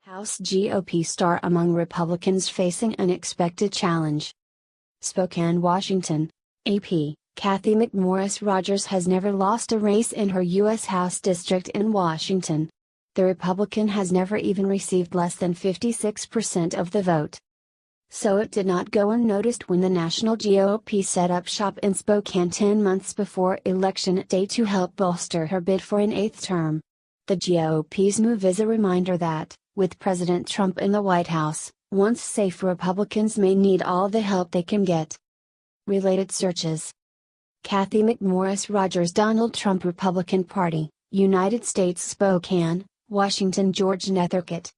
House GOP star among Republicans facing unexpected challenge. Spokane, Washington. AP, Cathy McMorris Rodgers has never lost a race in her U.S. House district in Washington. The Republican has never even received less than 56% of the vote. So it did not go unnoticed when the national GOP set up shop in Spokane 10 months before Election Day to help bolster her bid for an 8th term. The GOP's move is a reminder that, with President Trump in the White House, once safe Republicans may need all the help they can get. Related searches. Cathy McMorris Rodgers, Donald Trump Republican Party, United States, Spokane, Washington, George Nethercutt.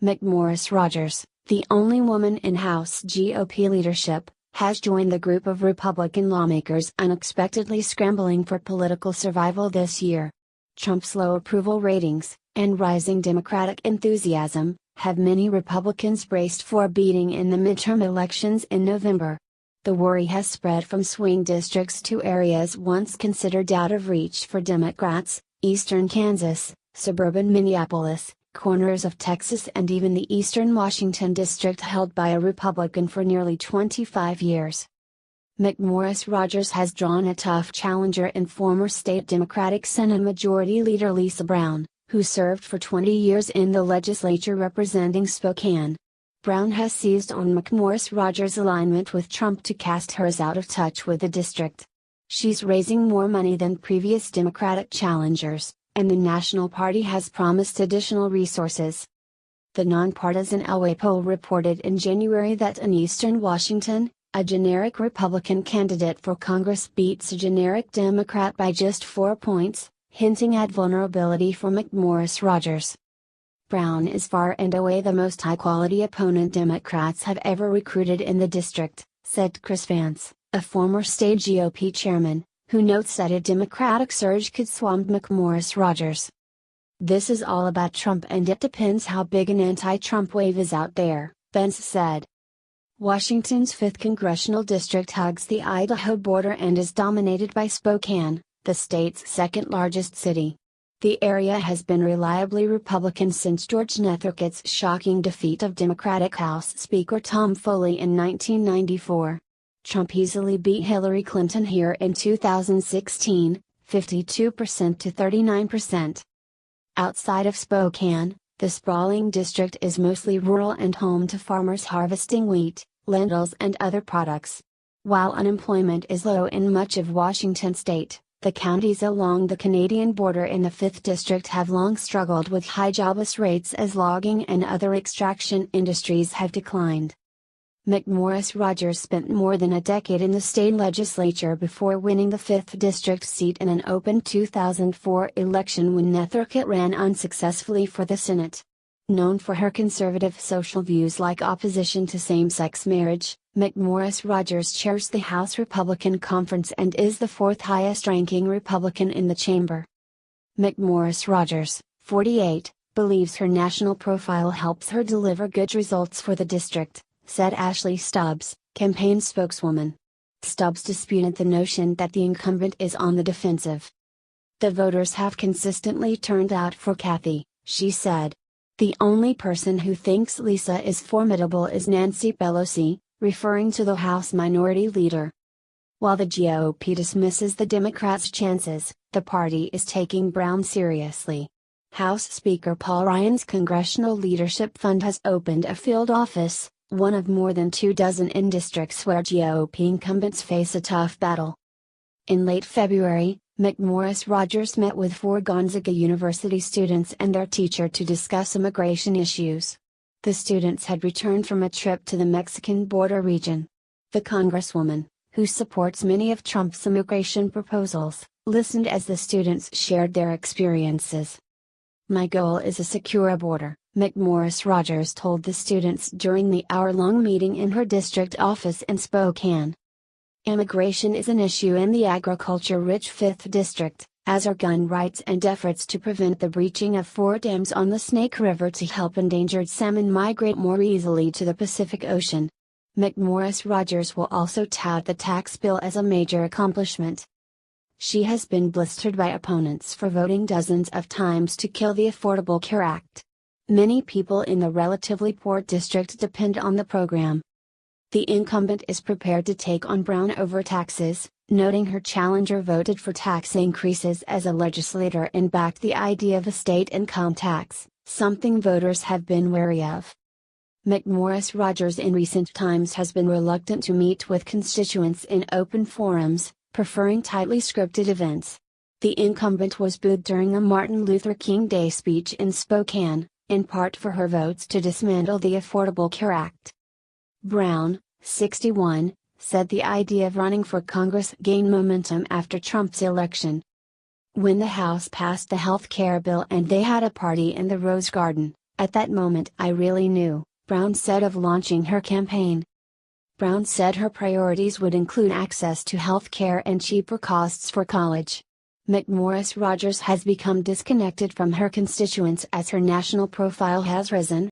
McMorris Rodgers, the only woman in House GOP leadership, has joined the group of Republican lawmakers unexpectedly scrambling for political survival this year. Trump's low approval ratings, and rising Democratic enthusiasm, have many Republicans braced for a beating in the midterm elections in November. The worry has spread from swing districts to areas once considered out of reach for Democrats: eastern Kansas, suburban Minneapolis, corners of Texas, and even the eastern Washington district held by a Republican for nearly 25 years. McMorris Rodgers has drawn a tough challenger in former state Democratic Senate Majority Leader Lisa Brown, who served for 20 years in the legislature representing Spokane. Brown has seized on McMorris Rodgers' alignment with Trump to cast her as out of touch with the district. She's raising more money than previous Democratic challengers, and the National Party has promised additional resources. The nonpartisan Elway poll reported in January that in eastern Washington, a generic Republican candidate for Congress beats a generic Democrat by just 4 points, hinting at vulnerability for McMorris Rodgers. Brown is far and away the most high-quality opponent Democrats have ever recruited in the district, said Chris Vance, a former state GOP chairman, who notes that a Democratic surge could swamp McMorris Rodgers. "This is all about Trump, and it depends how big an anti-Trump wave is out there," Vance said. Washington's 5th congressional district hugs the Idaho border and is dominated by Spokane, the state's second-largest city. The area has been reliably Republican since George Nethercutt's shocking defeat of Democratic House Speaker Tom Foley in 1994. Trump easily beat Hillary Clinton here in 2016, 52% to 39%. Outside of Spokane, the sprawling district is mostly rural and home to farmers harvesting wheat, lentils, and other products. While unemployment is low in much of Washington state, the counties along the Canadian border in the 5th District have long struggled with high jobless rates as logging and other extraction industries have declined. McMorris Rodgers spent more than a decade in the state legislature before winning the 5th District seat in an open 2004 election when Nethercutt ran unsuccessfully for the Senate. Known for her conservative social views like opposition to same-sex marriage, McMorris Rodgers chairs the House Republican Conference and is the 4th highest-ranking Republican in the chamber. McMorris Rodgers, 48, believes her national profile helps her deliver good results for the district, said Ashley Stubbs, campaign spokeswoman. Stubbs disputed the notion that the incumbent is on the defensive. "The voters have consistently turned out for Cathy," she said. "The only person who thinks Lisa is formidable is Nancy Pelosi," referring to the House Minority Leader. While the GOP dismisses the Democrats' chances, the party is taking Brown seriously. House Speaker Paul Ryan's Congressional Leadership Fund has opened a field office, one of more than 24 in districts where GOP incumbents face a tough battle. In late February, McMorris Rodgers met with 4 Gonzaga University students and their teacher to discuss immigration issues. The students had returned from a trip to the Mexican border region. The Congresswoman, who supports many of Trump's immigration proposals, listened as the students shared their experiences. "My goal is a secure border," McMorris Rodgers told the students during the hour-long meeting in her district office in Spokane. "Immigration is an issue in the agriculture-rich 5th District, as are gun rights and efforts to prevent the breaching of 4 dams on the Snake River to help endangered salmon migrate more easily to the Pacific Ocean." McMorris Rodgers will also tout the tax bill as a major accomplishment. She has been blistered by opponents for voting dozens of times to kill the Affordable Care Act. Many people in the relatively poor district depend on the program. The incumbent is prepared to take on Brown over taxes, noting her challenger voted for tax increases as a legislator and backed the idea of a state income tax, something voters have been wary of. McMorris Rodgers in recent times has been reluctant to meet with constituents in open forums, preferring tightly scripted events. The incumbent was booed during a Martin Luther King Day speech in Spokane, in part for her votes to dismantle the Affordable Care Act. Brown, 61, said the idea of running for Congress gained momentum after Trump's election. When the House passed the health care bill and they had a party in the Rose Garden, at that moment I really knew, Brown said of launching her campaign. Brown said her priorities would include access to health care and cheaper costs for college. McMorris Rodgers has become disconnected from her constituents as her national profile has risen,